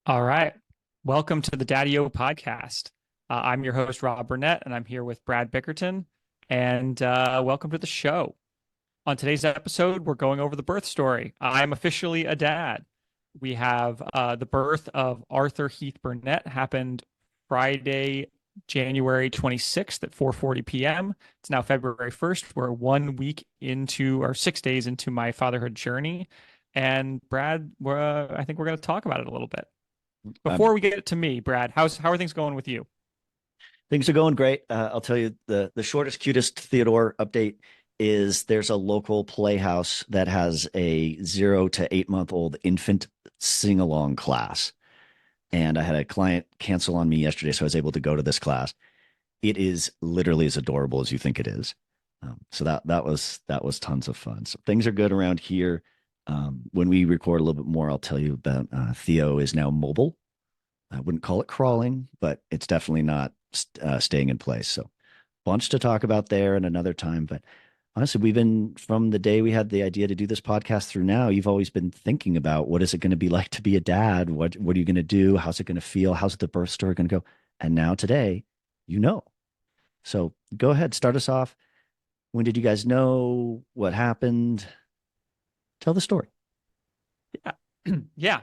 All right. Welcome to the Daddy-O podcast. I'm your host, Rob Burnett, and I'm here with Brad Bickerton. And welcome to the show. On today's episode, we're going over the birth story. I'm officially a dad. We have the birth of Arthur Heath Burnett happened Friday, January 26th at 4:40 p.m. It's now February 1st. We're 1 week into, or 6 days into my fatherhood journey. And Brad, I think we're going to talk about it a little bit. Um, Before we get to me, Brad, how are things going with you? Things are going great. I'll tell you the shortest, cutest Theodore update is there's a local playhouse that has a 0 to 8 month old infant sing along class. And I had a client cancel on me yesterday, so I was able to go to this class. It is literally as adorable as you think it is. So that was tons of fun. So things are good around here. When we record a little bit more, I'll tell you about Theo is now mobile. I wouldn't call it crawling, but it's definitely not staying in place. So, bunch to talk about there and another time. But honestly, we've been from the day we had the idea to do this podcast through now. You've always been thinking about what is it going to be like to be a dad? What are you going to do? How's it going to feel? How's the birth story going to go? And now today, you know. So go ahead, start us off. When did you guys know? What happened? Tell the story. Yeah. Yeah.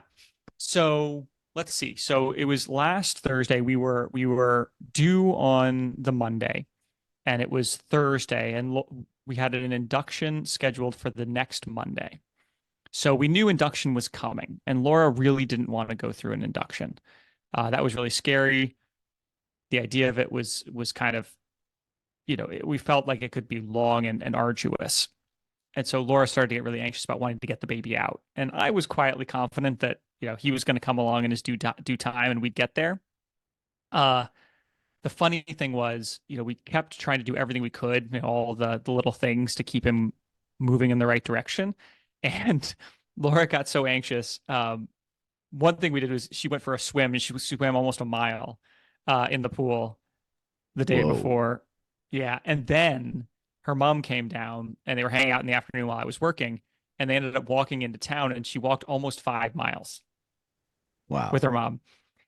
So let's see. So it was last Thursday. We were due on the Monday, and it was Thursday, and we had an induction scheduled for the next Monday. So we knew induction was coming, and Laura really didn't want to go through an induction. That was really scary. The idea of it was kind of, we felt like it could be long and arduous. And so Laura started to get really anxious about wanting to get the baby out. And I was quietly confident that, he was going to come along in his due time and we'd get there. Uh, the funny thing was, we kept trying to do everything we could, all the little things to keep him moving in the right direction. And Laura got so anxious. One thing we did was she went for a swim and she swam almost a mile in the pool the day Whoa. before. Yeah. And then her mom came down and they were hanging out in the afternoon while I was working. And they ended up walking into town and she walked almost 5 miles with Wow. her mom.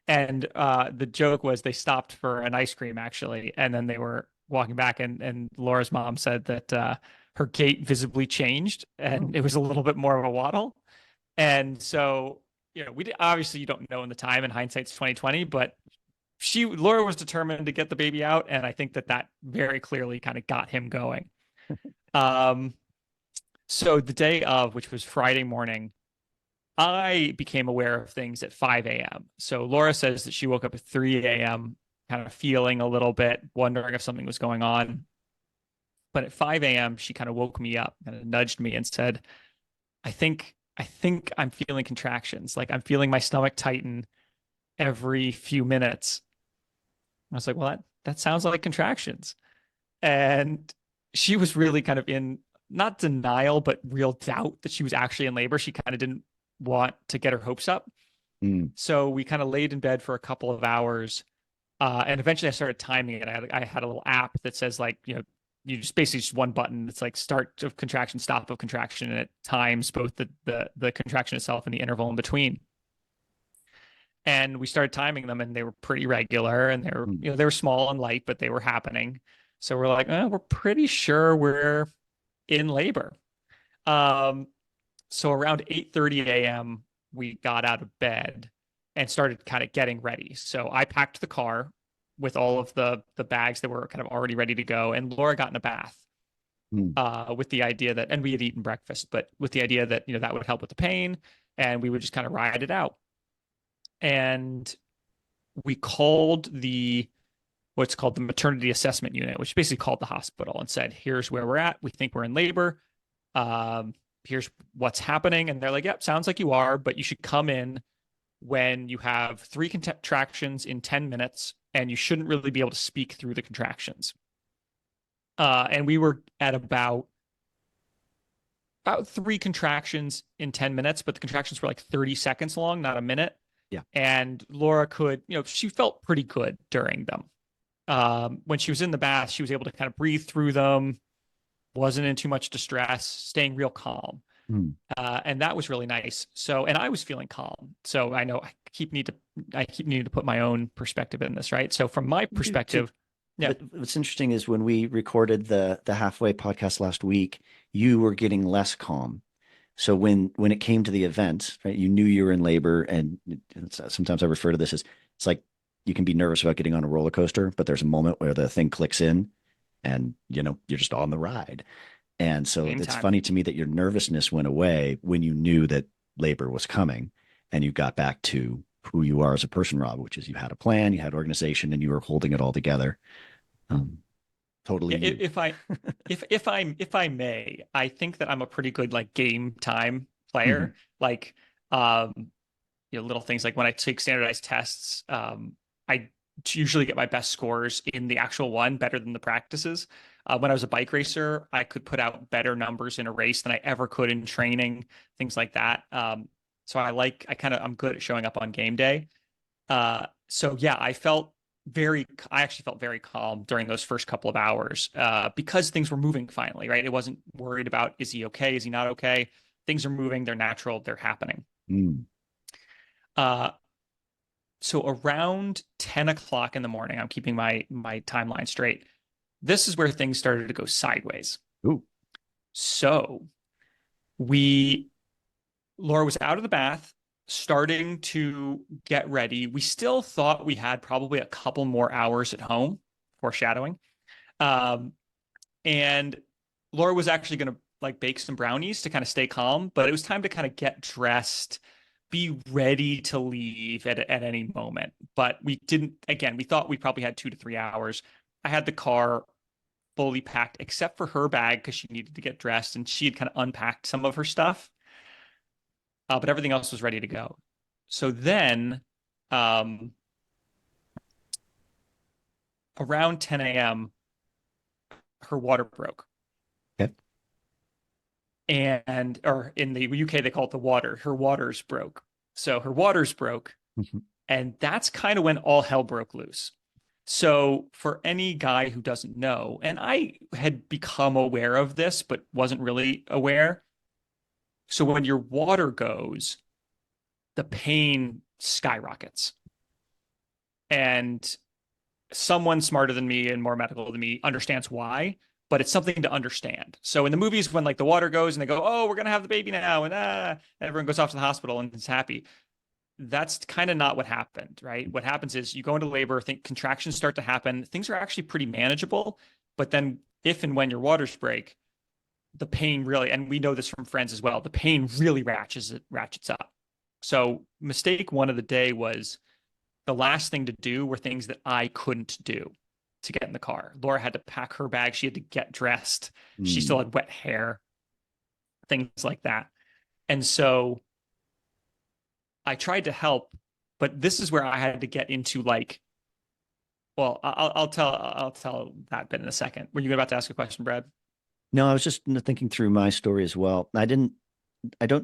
And the joke was they stopped for an ice cream actually. And then they were walking back and Laura's mom said that her gait visibly changed and it was a little bit more of a waddle. And so, obviously you don't know in the time, and hindsight's 2020, but Laura was determined to get the baby out, and I think that very clearly kind of got him going. Um, so the day of, which was Friday morning, I became aware of things at 5 a.m. So Laura says that she woke up at 3 a.m., kind of feeling a little bit, wondering if something was going on. But at 5 a.m., she kind of woke me up, kind of nudged me and said, I think I'm feeling contractions. Like I'm feeling my stomach tighten every few minutes. I was like, well, that sounds like contractions. And she was really kind of in not denial, but real doubt that she was actually in labor. She kind of didn't want to get her hopes up. Mm. So we kind of laid in bed for a couple of hours. And eventually I started timing it. I had a little app that says like, you just basically just one button. It's like start of contraction, stop of contraction, and it times both the contraction itself and the interval in between. And we started timing them and they were pretty regular and they were, Mm. they were small and light, but they were happening. So we're like, we're pretty sure we're in labor. Um, so around 8:30 a.m., we got out of bed and started kind of getting ready. So I packed the car with all of the bags that were kind of already ready to go, and Laura got in a bath Mm. with the idea that, and we had eaten breakfast, but with the idea that that would help with the pain, and we would just kind of ride it out. And we called what's called the maternity assessment unit, which basically called the hospital and said, "Here's where we're at. We think we're in labor. Here's what's happening." And they're like, "Yep, sounds like you are, but you should come in when you have three contractions in 10 minutes, and you shouldn't really be able to speak through the contractions." And we were at about three contractions in 10 minutes, but the contractions were like 30 seconds long, not a minute. Yeah. And Laura could, she felt pretty good during them. When she was in the bath, she was able to kind of breathe through them, wasn't in too much distress, staying real calm. Mm. And that was really nice. So, and I was feeling calm. So I know I keep needing to put my own perspective in this, right? So from my You do too. perspective, yeah, But what's interesting is when we recorded the halfway podcast last week, you were getting less calm. So when it came to the event, right, you knew you were in labor, and sometimes I refer to this as it's like you can be nervous about getting on a roller coaster, but there's a moment where the thing clicks in, and you're just on the ride. And so same it's time. funny to me that your nervousness went away when you knew that labor was coming, and you got back to who you are as a person, Rob, which is you had a plan, you had organization, and you were holding it all together. Um, Totally Yeah, you. if I may, I think that I'm a pretty good like game time Mhm. player. Like um little things like when I take standardized tests, I usually get my best scores in the actual one better than the practices. When I was a bike racer, I could put out better numbers in a race than I ever could in training, things like that. So I'm good at showing up on game day. So yeah, I actually felt very calm during those first couple of hours, because things were moving finally, right? It wasn't worried about, is he okay? Is he not okay? Things are moving, they're natural, they're happening. Mm. Uh, so around 10 o'clock in the morning, I'm keeping my timeline straight. This is where things started to go sideways. Ooh. So we Laura was out of the bath, starting to get ready. We still thought we had probably a couple more hours at home, foreshadowing. Um, and Laura was actually going to like bake some brownies to kind of stay calm, but it was time to kind of get dressed, be ready to leave at any moment. But we didn't, again, we thought we probably had 2 to 3 hours. I had the car fully packed except for her bag because she needed to get dressed and she had kind of unpacked some of her stuff, but everything else was ready to go. So then, um, around 10 a.m., her water broke. Okay. And, or in the UK, they call it the water. Her waters broke. So her waters broke. Mhm. And that's kind of when all hell broke loose. So, for any guy who doesn't know, and I had become aware of this, but wasn't really aware. So, when your water goes, the pain skyrockets. And someone smarter than me and more medical than me understands why, but it's something to understand. So in the movies, when like the water goes and they go, "Oh, we're gonna have the baby now," and everyone goes off to the hospital and is happy. That's kind of not what happened, right? What happens is you go into labor, think contractions start to happen. Things are actually pretty manageable, but then if and when your waters break, the pain really, and we know this from friends as well, the pain really ratchets up. So mistake one of the day was the last thing to do were things that I couldn't do to get in the car. Laura had to pack her bag. She had to get dressed. She still Mm. had wet hair, things like that. And so I tried to help, but this is where I had to get into like, well, I'll tell that bit in a second. Were you about to ask a question, Brad? No, I was just thinking through my story as well. I don't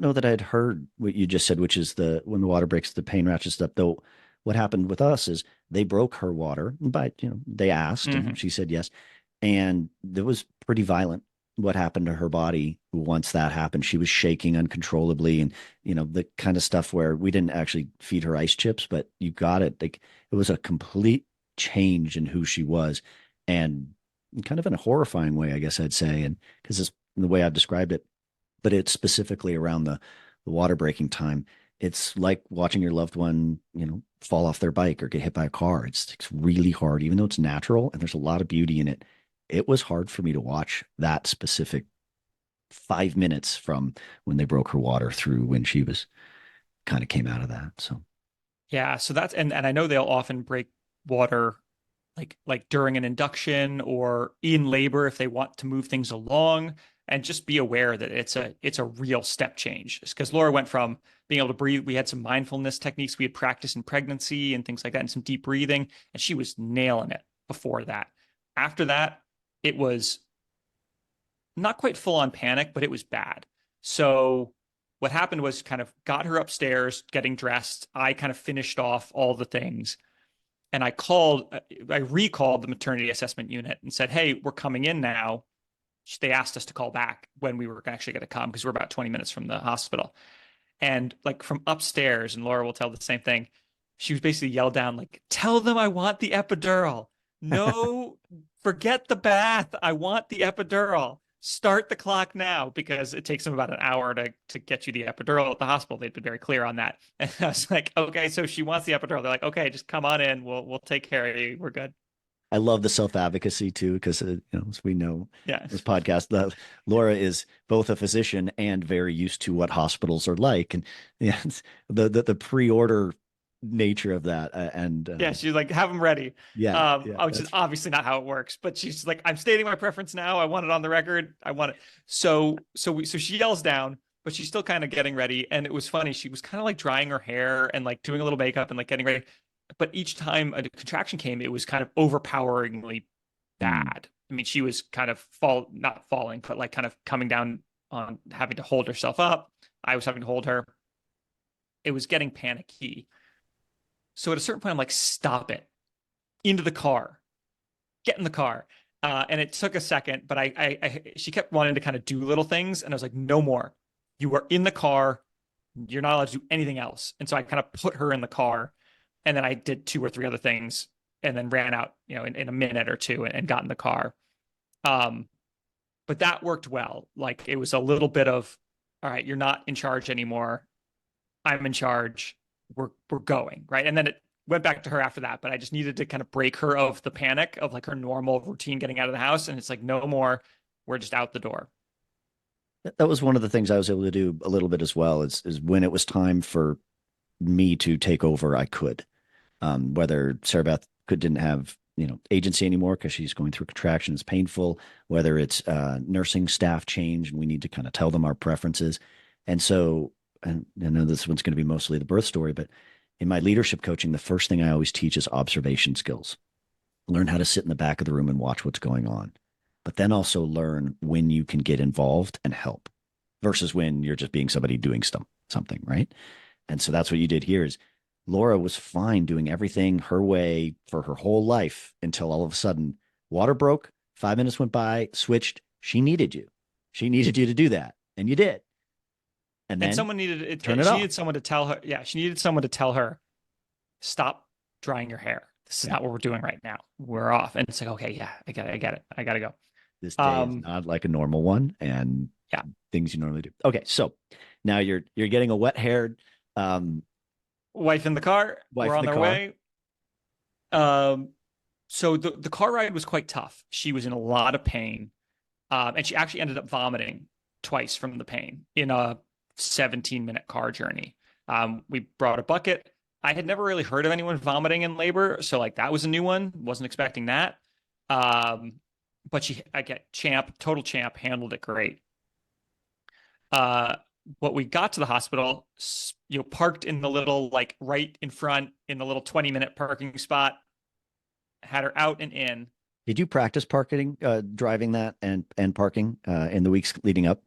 know that I had heard what you just said, which is when the water breaks, the pain ratchets up. Though, what happened with us is they broke her water, but they asked and Mm-hmm. she said yes, and it was pretty violent. What happened to her body once that happened? She was shaking uncontrollably, and the kind of stuff where we didn't actually feed her ice chips, but you got it. Like it was a complete change in who she was, and kind of in a horrifying way, I guess I'd say, and because it's the way I've described it, but it's specifically around the water breaking time. It's like watching your loved one, fall off their bike or get hit by a car. It's really hard, even though it's natural and there's a lot of beauty in it. It was hard for me to watch that specific 5 minutes from when they broke her water through when she was kind of came out of that. So, Yeah, so that's and I know they'll often break water like during an induction or in labor if they want to move things along, and just be aware that it's a real step change because Laura went from being able to breathe. We had some mindfulness techniques we had practiced in pregnancy and things like that and some deep breathing, and she was nailing it before that. After that, it was not quite full on panic, but it was bad. So what happened was kind of got her upstairs getting dressed. I kind of finished off all the things, and I recalled the maternity assessment unit and said, "Hey, we're coming in now." They asked us to call back when we were actually going to come because we're about 20 minutes from the hospital. And like from upstairs, and Laura will tell the same thing. She was basically yelled down, like, tell them I want the epidural. No, forget the bath. I want the epidural. Start the clock now because it takes them about an hour to get you the epidural at the hospital. They've been very clear on that. And I was like, okay, so she wants the epidural. They're like, okay, just come on in. We'll take care of you. We're good. I love the self advocacy too, because as we know, Yeah. this podcast, Laura is both a physician and very used to what hospitals are like, and yeah, the pre order nature of that, and Yeah, she's like, have them ready. yeah, yeah, Which is obviously not how it works, but she's like, I'm stating my preference now. I want it on the record. I want it. So she yells down, but she's still kind of getting ready. And it was funny. She was kind of like drying her hair and like doing a little makeup and like getting ready. But each time a contraction came, it was kind of overpoweringly mm, bad. I mean, she was kind of not falling, but like kind of coming down on having to hold herself up. I was having to hold her. It was getting panicky. So at a certain point, I'm like, stop it. Into the car, get in the car. And it took a second, but she kept wanting to kind of do little things. And I was like, no more. You are in the car. You're not allowed to do anything else. And so I kind of put her in the car. And then I did two or three other things and then ran out, in a minute or two and got in the car. Um, but that worked well. Like it was a little bit of, all right, you're not in charge anymore. I'm in charge. We're going, right? And then it went back to her after that, but I just needed to kind of break her of the panic of like her normal routine getting out of the house. And it's like, no more. We're just out the door. that was one of the things I was able to do a little bit as well. Is when it was time for me to take over, I could. Whether Sarah Beth didn't have agency anymore because she's going through contraction, it's painful. Whether it's nursing staff change and we need to kind of tell them our preferences, and so and I know this one's going to be mostly the birth story, but in my leadership coaching, the first thing I always teach is observation skills. Learn how to sit in the back of the room and watch what's going on, but then also learn when you can get involved and help versus when you're just being somebody doing something, right? And so that's what you did here is Laura was fine doing everything her way for her whole life until all of a sudden water broke, 5 minutes went by, switched. She needed you. She needed you to do that. And you did. And And then someone needed turn it she off. needed someone to tell her, yeah, she needed someone to tell her, stop drying your hair. This is Yeah. not what we're doing right now. We're off. And it's like, okay, yeah, I get it. I gotta go. This day is Um, not like a normal one and yeah, things you normally do. Okay. So now you're getting a wet haired wife in the car. We're wife in on the their car. way. Um, so the car ride was quite tough. She was in a lot of pain. And she actually ended up vomiting twice from the pain in a 17-minute car journey. We brought a bucket. I had never really heard of anyone vomiting in labor, so like that was a new one. Wasn't expecting that. Um, but I get total champ, handled it great. Uh, but we got to the hospital, parked in the little like right in front in the little 20-minute parking spot. Had her out and in. Did you practice parking, driving that and parking in the weeks leading up?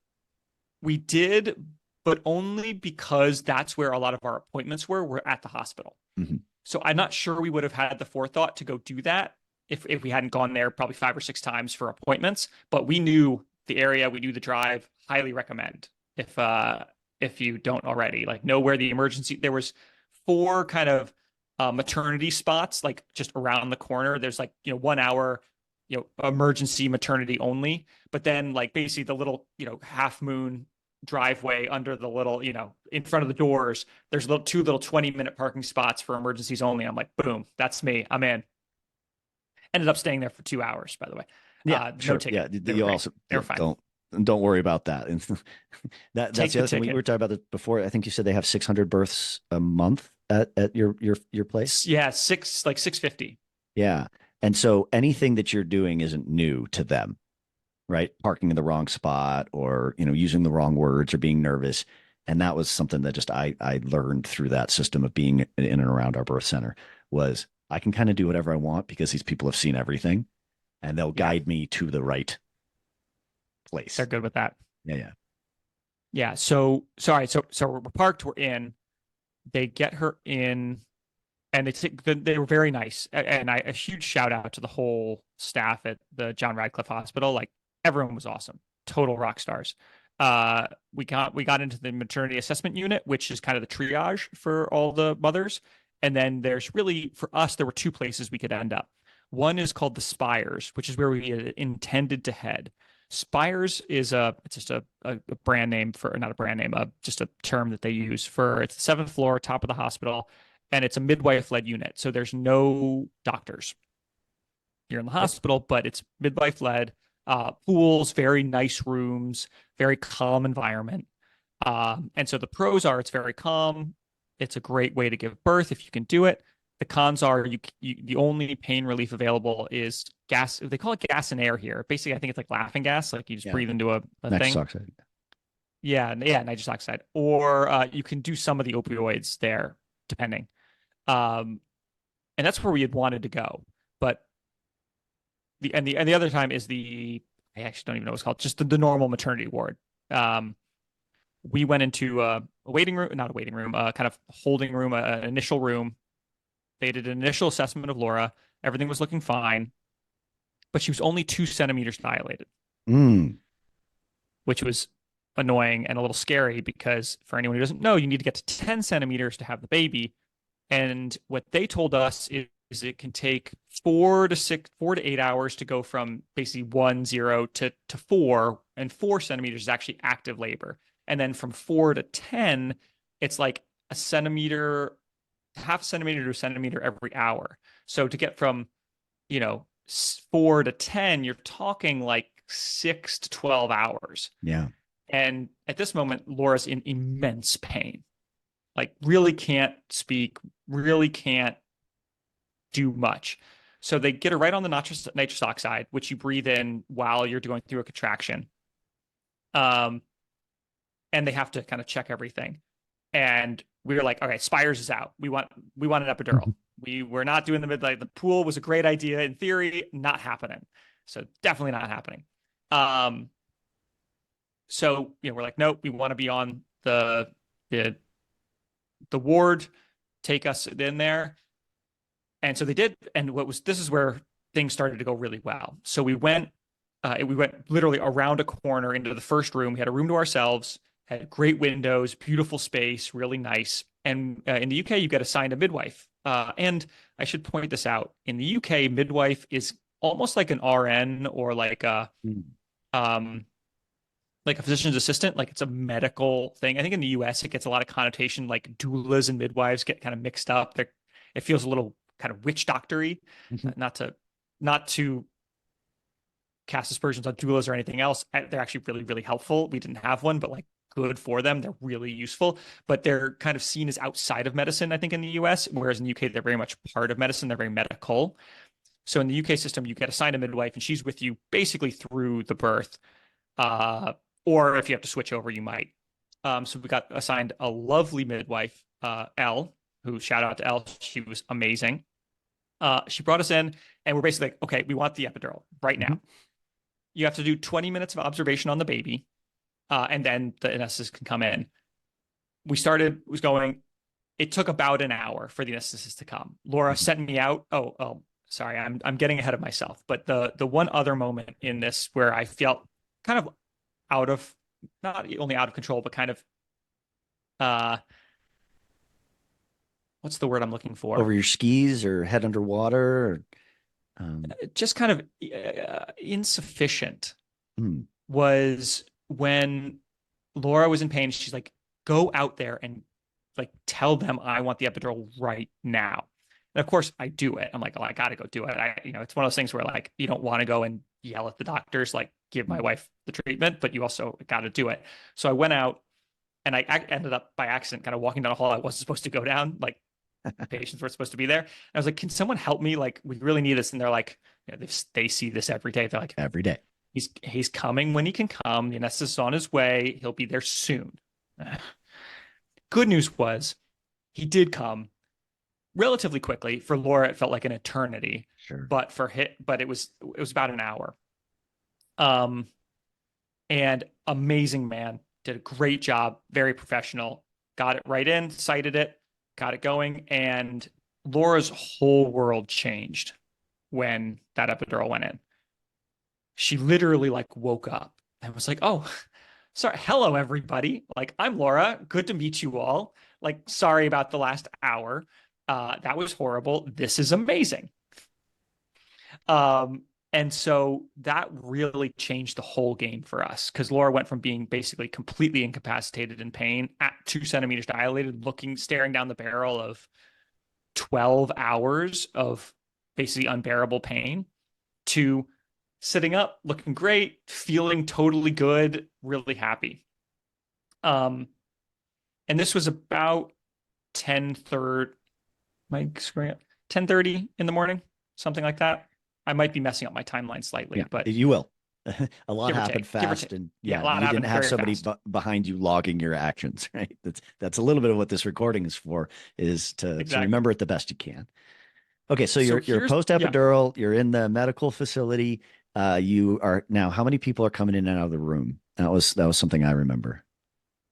We did, but only because that's where a lot of our appointments were at the hospital. Mm-hmm. So I'm not sure we would have had the forethought to go do that if we hadn't gone there probably 5 or 6 times for appointments. But we knew the area, we knew the drive. Highly recommend if you don't already. Like know where the emergency. There was four kind of maternity spots like just around the corner. There's like 1 hour emergency maternity only, but then like basically the little half moon driveway under the little in front of the doors there's two little 20-minute parking spots for emergencies only. I'm like, boom, that's me, I'm in. Ended up staying there for 2 hours, by the way. Yeah, No sure. ticket. Yeah, They were you great. also They were fine. don't worry about that. And that's Take the the other thing we ticket. were talking about this before. I think you said they have 600 births a month at your place. Yeah, 650. Yeah, and so anything that you're doing isn't new to them, right? Parking in the wrong spot or using the wrong words or being nervous. And that was something that just I learned through that system of being in and around our birth center was I can kind of do whatever I want because these people have seen everything and they'll Yeah, guide me to the right they're place. good with that. Yeah, yeah. Yeah, so sorry, so we're parked, we're in. They get her in, and they were very nice. And a huge shout out to the whole staff at the John Radcliffe Hospital. Like everyone was awesome, total rock stars. We got into the maternity assessment unit, which is kind of the triage for all the mothers. And then there's really, for us, there were two places we could end up. One is called the Spires, which is where we intended to head. Spires is it's just a brand name for, not a brand name, just a term that they use for, it's the seventh floor, top of the hospital, and it's a midwife-led unit. So there's no doctors here in the Okay. hospital, but it's midwife-led, pools, very nice rooms, very calm environment. And so the pros are it's very calm. It's a great way to give birth if you can do it. The cons are the only pain relief available is gas. They call it gas and air here. Basically, I think it's like laughing gas, like you just Yeah. breathe into a Nitric thing. oxide. Yeah, yeah, nitrous oxide. Or you can do some of the opioids there, depending. Um, and that's where we had wanted to go. But the other time is I actually don't even know what it's called, just the normal maternity ward. Um, we went into a waiting room, not a waiting room, kind of holding room, an initial room. They did an initial assessment of Laura. Everything was looking fine, but she was only 2 centimeters dilated, Mm. which was annoying and a little scary because for anyone who doesn't know, you need to get to 10 centimeters to have the baby. And what they told us is it can take 4 to 8 hours to go from basically 1, 0 to 4, and 4 centimeters is actually active labor. And then from 4 to 10, it's like a centimeter, half centimeter to a centimeter every hour. So to get from, 4 to 10, you're talking like 6 to 12 hours. Yeah. And at this moment, Laura's in immense pain, like really can't speak, really can't do much. So they get her right on the nitrous oxide, which you breathe in while you're going through a contraction. Um, and they have to kind of check everything. And we were like, okay, Spires is out. We want an epidural. We were not doing the midnight. The pool was a great idea in theory, not happening. So definitely not happening. Um, so we're like, nope, we want to be on the the ward, take us in there. And so they did. And this is where things started to go really well. So we went literally around a corner into the first room. We had a room to ourselves, had great windows, beautiful space, really nice. And in the UK, you get assigned a midwife. And I should point this out. In the UK, midwife is almost like an RN or Mm. um, like a physician's assistant, like it's a medical thing. I think in the US it gets a lot of connotation, like doulas and midwives get kind of mixed up. It feels a little kind of witch doctory. Mhm. Not to cast aspersions on doulas or anything else. They're actually really, really helpful. We didn't have one, but like good for them. They're really useful, but they're kind of seen as outside of medicine, I think, in the US, whereas in the UK, they're very much part of medicine. They're very medical. So in the UK system, you get assigned a midwife and she's with you basically through the birth. Uh, or if you have to switch over, you might. So we got assigned a lovely midwife, Elle, who shout out to Elle. She was amazing. She brought us in and we're basically like, okay, we want the epidural right Mhm. now. You have to do 20 minutes of observation on the baby, and then the anesthetist can come in. Was going, it took about an hour for the anesthetist to come. Laura Mhm. sent me out. Oh, sorry, I'm getting ahead of myself. But the one other moment in this where I felt kind of out of, not only out of control, but kind of uh what's the word I'm looking Over for? your skis or head underwater or Just kind of insufficient mm. was when Laura was in pain. She's like, go out there and like tell them I want the epidural right now. And of course I do it. I'm like, oh, I gotta go do it. It's one of those things where like you don't want to go and yell at the doctors, like give my Mm. wife the treatment, but you also got to do it. So I went out and I ended up by accident kind of walking down a hall I wasn't supposed to go down. Like patients were supposed to be there. And I was like, can someone help me? Like, we really need this. And they're like, they see this every day. They're like, Every day. he's coming when he can come. The anesthetist is on his way. He'll be there soon. Good news was he did come relatively quickly. For Laura, it felt like an eternity, Sure. but it was about an hour. Um, and amazing man, did a great job, very professional, got it right in, cited it, got it going, and Laura's whole world changed when that epidural went in. She literally like woke up and was like, "Oh, sorry, hello everybody. Like, I'm Laura. Good to meet you all. Like, sorry about the last hour. That was horrible. This is amazing. Um, and so that really changed the whole game for us because Laura went from being basically completely incapacitated in pain at 2 centimeters dilated, looking, staring down the barrel of 12 hours of basically unbearable pain to sitting up, looking great, feeling totally good, really happy. Um, and this was about 10:30, my screen, 10:30 in the morning, something like that. I might be messing up my timeline slightly, Yeah, but you will. A lot give or happened take, give or take. fast, and Yeah, yeah, a lot you didn't happened have very somebody fast. behind you logging your actions, right? That's a little bit of what this recording is for, is to Exactly. remember it the best you can. Okay, so So you're here's, post yeah, epidural, you're in the medical facility. You are now. How many people are coming in and out of the room? That was something I remember.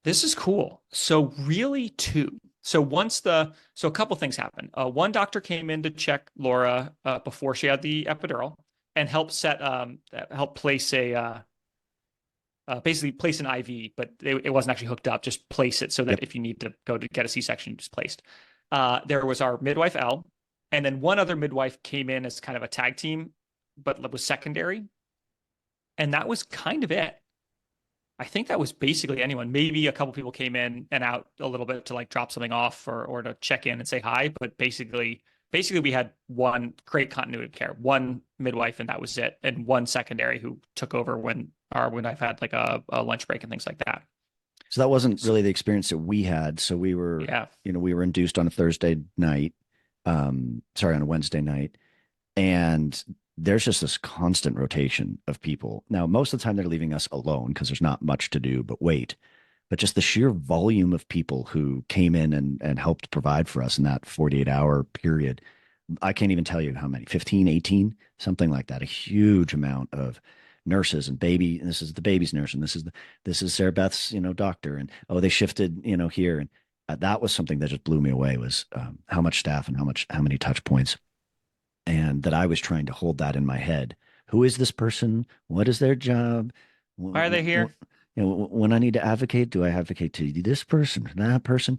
this is cool. So really two. So a couple things happened. One doctor came in to check Laura before she had the epidural and help place basically place an IV, but it wasn't actually hooked up. Just place it so that Yep. if you need to go to get a C-section, just placed. There was our midwife L, and then one other midwife came in as kind of a tag team, but was secondary, and that was kind of it. I think that was basically anyone. Maybe a couple people came in and out a little bit to like drop something off or to check in and say hi, but basically we had one great continuity of care, one midwife, and that was it, and one secondary who took over when I've had like a lunch break and things like that. So that wasn't So really the experience that we had. So yeah, we were induced on a Thursday night, sorry, on a Wednesday night, and there's just this constant rotation of people. Now, most of the time they're leaving us alone because there's not much to do but wait. But just the sheer volume of people who came in and helped provide for us in that 48-hour period. I can't even tell you how many, 15, 18, something like that. A huge amount of nurses and baby, and this is the baby's nurse, and this is Sarah Beth's, doctor, and oh, they shifted, here. And that was something that just blew me away, was how much staff and how many touch points, and that I was trying to hold that in my head. Who is this person? What is their job? why are they here? When I need to advocate, do I advocate to this person, that person?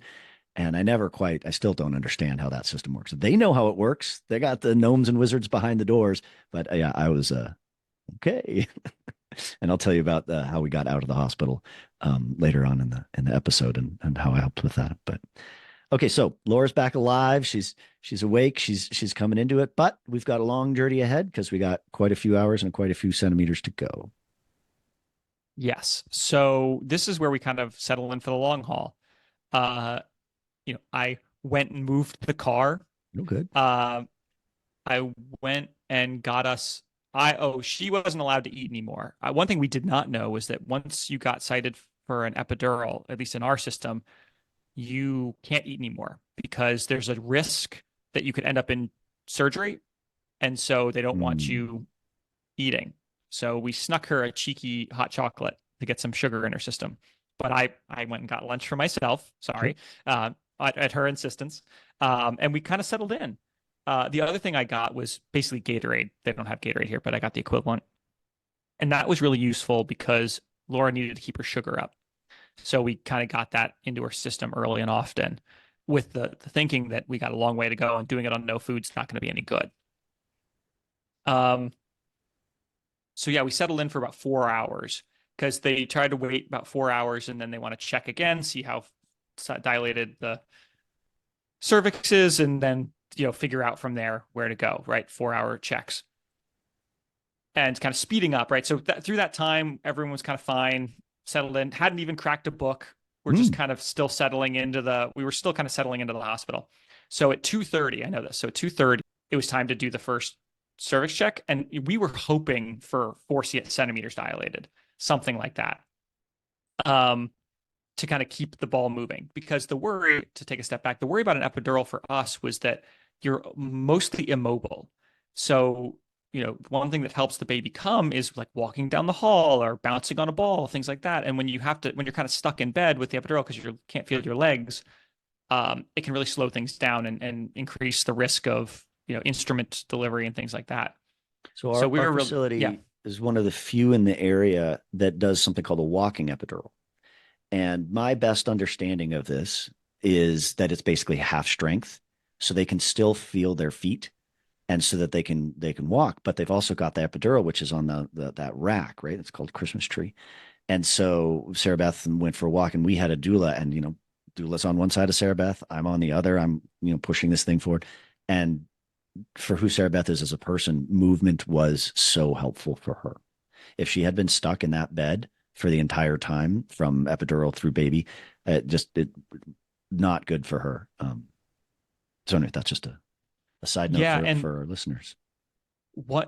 And I still don't understand how that system works. They know how it works. They got the gnomes and wizards behind the doors. But yeah, I was okay. And I'll tell you about how we got out of the hospital later on in the episode, and how I helped with that. But okay, so Laura's back alive. She's awake. She's coming into it. But we've got a long journey ahead because we got quite a few hours and quite a few centimeters to go. Yes. So this is where we kind of settle in for the long haul. I went and moved the car. Oh, good. Uh, I went and got us. She wasn't allowed to eat anymore. One thing we did not know was that once you got cited for an epidural, at least in our system, you can't eat anymore because there's a risk that you could end up in surgery. And so they don't want Mm. you eating. So we snuck her a cheeky hot chocolate to get some sugar in her system. But I went and got lunch for myself, Sure. sorry, uh, at her insistence. And we kind of settled in. The other thing I got was basically Gatorade. They don't have Gatorade here, but I got the equivalent. And that was really useful because Laura needed to keep her sugar up. So we kind of got that into her system early and often with the thinking that we got a long way to go and doing it on no food's not going to be any good. Um, so yeah, we settled in for about 4 hours because they tried to wait about 4 hours and then they want to check again, see how dilated the cervix is, and then figure out from there where to go. Right, 4 hour checks and kind of speeding up. Right, so through that time, everyone was kind of fine, settled in, hadn't even cracked a book. We're just Mm. kind of still settling into the. We were still kind of settling into the hospital. So at 2:30, I know this. So at 2:30, it was time to do the first cervix check, and we were hoping for 4 centimeters dilated, something like that, um, to kind of keep the ball moving. Because the worry, to take a step back, the worry about an epidural for us was that you're mostly immobile. So, one thing that helps the baby come is like walking down the hall or bouncing on a ball, things like that. And when you're kind of stuck in bed with the epidural because you can't feel your legs, it can really slow things down and increase the risk of instrument delivery and things like that. So So our we were really, yeah, facility is one of the few in the area that does something called a walking epidural. And my best understanding of this is that it's basically half strength, so they can still feel their feet, and so that they can walk, but they've also got the epidural, which is on the that rack, right? It's called Christmas tree. And so Sarah Beth went for a walk, and we had a doula, and doula's on one side of Sarah Beth, I'm on the other. I'm pushing this thing forward, and for who Sarah Beth is as a person, movement was so helpful for her. If she had been stuck in that bed for the entire time from epidural through baby, it not good for her. So anyway, that's just a side note Yeah, for and our listeners.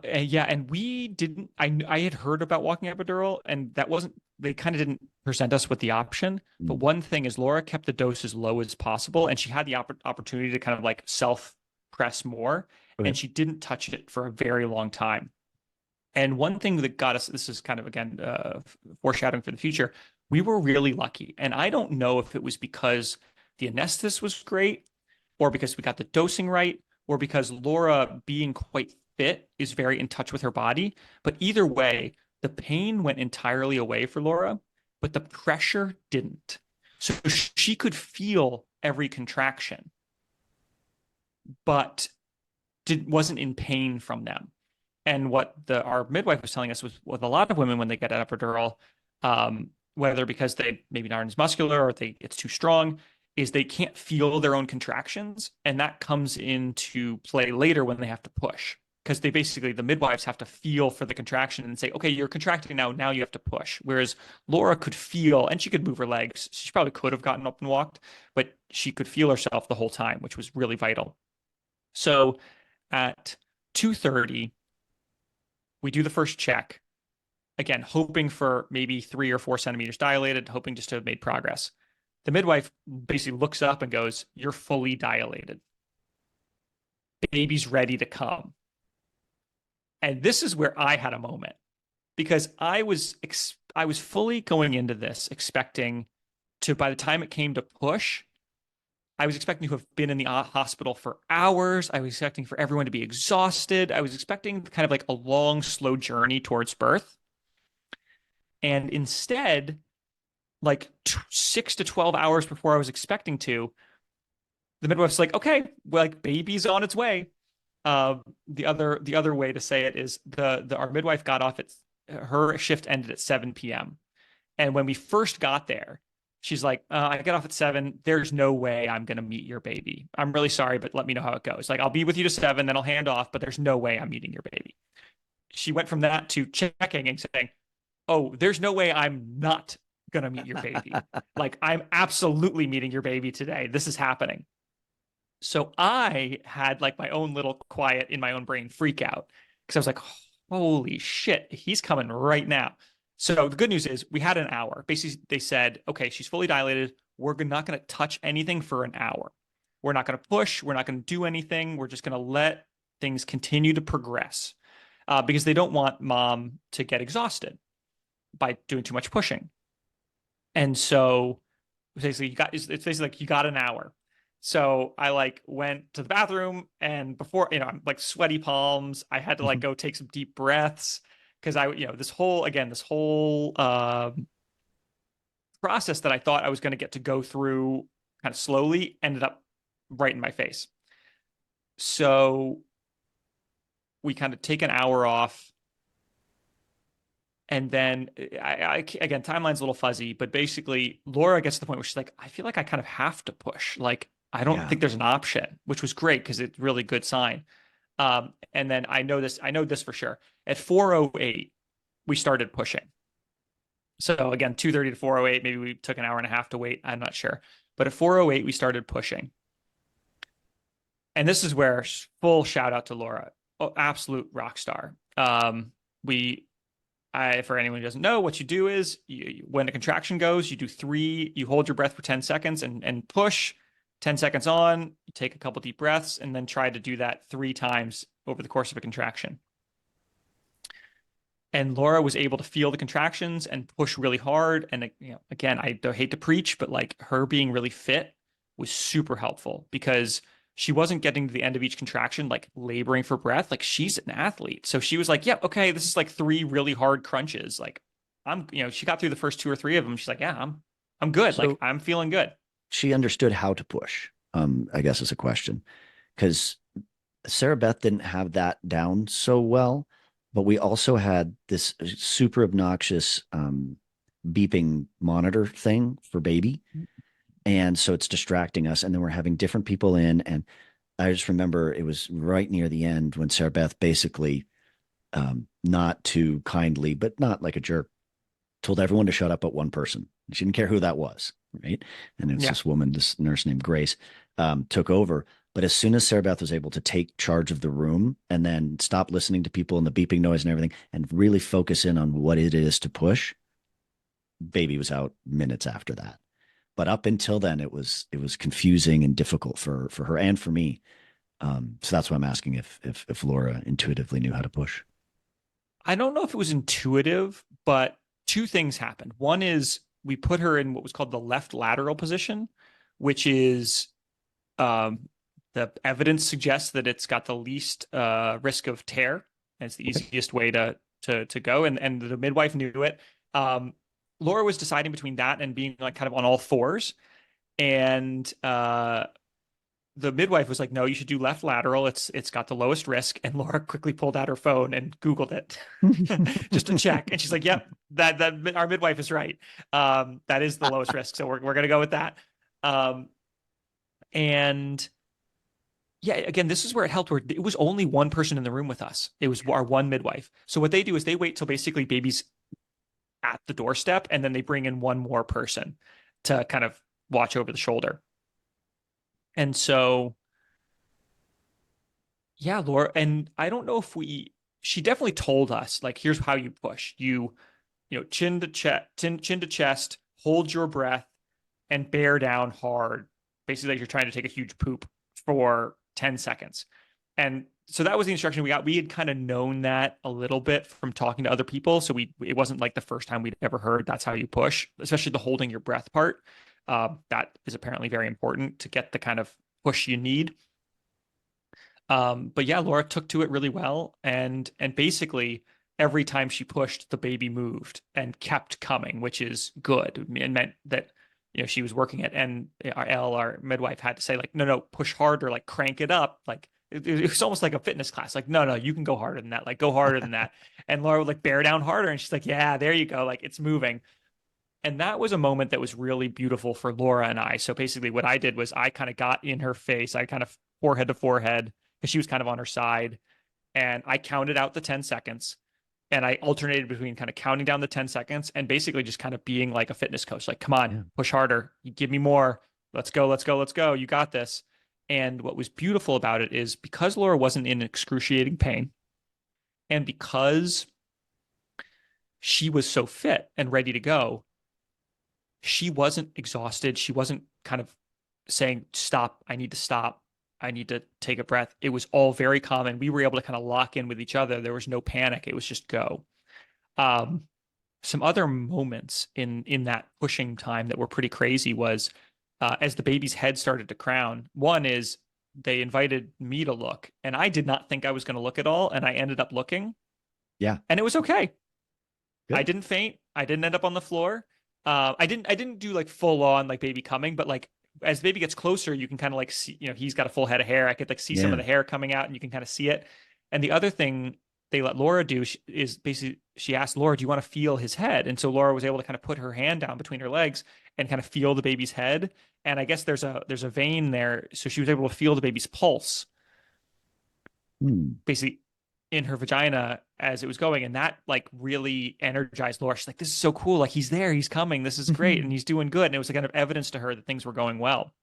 yeah, and we didn't. I had heard about walking epidural, and that wasn't. They kind of didn't present us with the option. But Mm. one thing is, Laura kept the dose as low as possible, and she had the opportunity to kind of like self press more, Okay. and she didn't touch it for a very long time. And one thing that got us, this is kind of again foreshadowing for the future, we were really lucky. And I don't know if it was because the anesthetist was great, or because we got the dosing right, or because Laura, being quite fit, is very in touch with her body. But either way, the pain went entirely away for Laura, but the pressure didn't. So she could feel every contraction, but wasn't in pain from them. And what our midwife was telling us was with a lot of women when they get an epidural, whether because they maybe aren't as muscular or it's too strong, is they can't feel their own contractions, and that comes into play later when they have to push. Because the midwives have to feel for the contraction and say, okay, you're contracting now. Now you have to push. Whereas Laura could feel, and she could move her legs. She probably could have gotten up and walked, but she could feel herself the whole time, which was really vital. So at 2:30, we do the first check, again, hoping for maybe 3 or 4 centimeters dilated, hoping just to have made progress. The midwife basically looks up and goes, "You're fully dilated. Baby's ready to come." And this is where I had a moment because I was fully going into this expecting to, by the time it came to push, I was expecting to have been in the hospital for hours. I was expecting for everyone to be exhausted. I was expecting kind of like a long, slow journey towards birth. And instead, like 6 to 12 hours before I was expecting to, the midwife's like, "Okay, well, like baby's on its way." The other way to say it is our midwife got off at her shift ended at 7 p.m. And when we first got there, she's like, "I get off at 7. There's no way I'm gonna meet your baby. I'm really sorry, but let me know how it goes. Like I'll be with you to 7, then I'll hand off, but there's no way I'm meeting your baby." She went from that to checking and saying, "Oh, there's no way I'm not gonna meet your baby. Like I'm absolutely meeting your baby today. This is happening." So I had like my own little quiet in my own brain freak out because I was like, "Holy shit, he's coming right now." So the good news is we had an hour. Basically, they said, "Okay, she's fully dilated. We're not going to touch anything for an hour. We're not going to push. We're not going to do anything. We're just going to let things continue to progress because they don't want mom to get exhausted by doing too much pushing." And so basically it's basically like you got an hour. So I like went to the bathroom, and before, I'm like sweaty palms. I had to like go take some deep breaths because this whole process that I thought I was going to get to go through kind of slowly ended up right in my face. So we kind of take an hour off, and then again, timeline's a little fuzzy, but basically Laura gets to the point where she's like, "I feel like I kind of have to push. Like, I don't Yeah. think there's an option," which was great because it's really good sign. And then I know this for sure. At 4:08, we started pushing. So again, 2:30 to 4:08, maybe we took an hour and a half to wait. I'm not sure. But at 4:08, we started pushing. And this is where full shout out to Laura. Oh, absolute rock star. We for anyone who doesn't know, what you do is when a contraction goes, you do three, you hold your breath for 10 seconds and push 10 seconds on, you take a couple deep breaths, and then try to do that 3 times over the course of a contraction. And Laura was able to feel the contractions and push really hard. And again, I don't hate to preach, but like her being really fit was super helpful because she wasn't getting to the end of each contraction like laboring for breath. Like she's an athlete, so she was like, "Yep, okay, this is like 3 really hard crunches. Like she got through the first 2 or 3 of them. She's like, "Yeah, I'm good. Like So I'm feeling good. she understood how to push, I guess is a question. Because Sarah Beth didn't have that down so well, but we also had this super obnoxious beeping monitor thing for baby. And so it's distracting us. And then we're having different people in. And I just remember it was right near the end when Sarah Beth basically, not too kindly, but not like a jerk, told everyone to shut up but one person. She didn't care who that was, right? And it was Yeah. this woman, this nurse named Grace, took over. But as soon as Sarah Beth was able to take charge of the room and then stop listening to people and the beeping noise and everything and really focus in on what it is to push, baby was out minutes after that. But up until then, it was confusing and difficult for her and for me. So that's why I'm asking if Laura intuitively knew how to push. I don't know if it was intuitive, but two things happened. One is we put her in what was called the left lateral position, which is um, the evidence suggests that it's got the least risk of tear. And it's the Okay. easiest way to go. And the midwife knew it. Um, Laura was deciding between that and being like kind of on all fours. And the midwife was like, "No, you should do left lateral. It's got the lowest risk." And Laura quickly pulled out her phone and Googled it just to check. And she's like, "Yep, that our midwife is right. That is the lowest risk. So we're gonna go with that." Um, and yeah, again, this is where it helped. Where it was only one person in the room with us. It was our one midwife. So what they do is they wait till basically baby's at the doorstep, and then they bring in one more person to kind of watch over the shoulder. And so yeah, Laura, and I don't know if she definitely told us, like, here's how you push. Chin to chest, chin to chest, hold your breath and bear down hard. Basically, like you're trying to take a huge poop for 10 seconds. And so that was the instruction we got. We had kind of known that a little bit from talking to other people. So it wasn't like the first time we'd ever heard that's how you push, especially the holding your breath part. That is apparently very important to get the kind of push you need. But yeah, Laura took to it really well, and basically every time she pushed, the baby moved and kept coming, which is good. It meant that she was working it, and our midwife, had to say like, no, no, push harder, like crank it up, like it was almost like a fitness class. Like, no, no, you can go harder than that, like go harder than that. And Laura would like bear down harder, and she's like, yeah, there you go, like it's moving. And that was a moment that was really beautiful for Laura and I. So basically, what I did was I kind of got in her face. I kind of forehead to forehead because she was kind of on her side. And I counted out the 10 seconds. And I alternated between kind of counting down the 10 seconds and basically just kind of being like a fitness coach. Like, come on, Yeah. push harder. You give me more. Let's go, let's go, let's go. You got this. And what was beautiful about it is because Laura wasn't in excruciating pain and because she was so fit and ready to go, she wasn't exhausted. She wasn't kind of saying, stop, I need to stop. I need to take a breath. It was all very calm. And we were able to kind of lock in with each other. There was no panic. It was just go. Um, some other moments in that pushing time that were pretty crazy was as the baby's head started to crown. One is they invited me to look, and I did not think I was going to look at all, and I ended up looking, Yeah. and it was okay. I Good. didn't faint. I didn't end up on the floor. I didn't do like full on like baby coming, but like as the baby gets closer, you can kind of like see, he's got a full head of hair. I could like see some of Yeah. the hair coming out and you can kind of see it. And the other thing they let Laura do is basically she asked Laura, "Do you want to feel his head?" And so Laura was able to kind of put her hand down between her legs and kind of feel the baby's head. And I guess there's a vein there, so she was able to feel the baby's pulse Hmm. basically in her vagina as it was going, and that like really energized Laura. She's like, this is so cool, like he's there, he's coming, this is great, and he's doing good. And it was a kind of evidence to her that things were going well.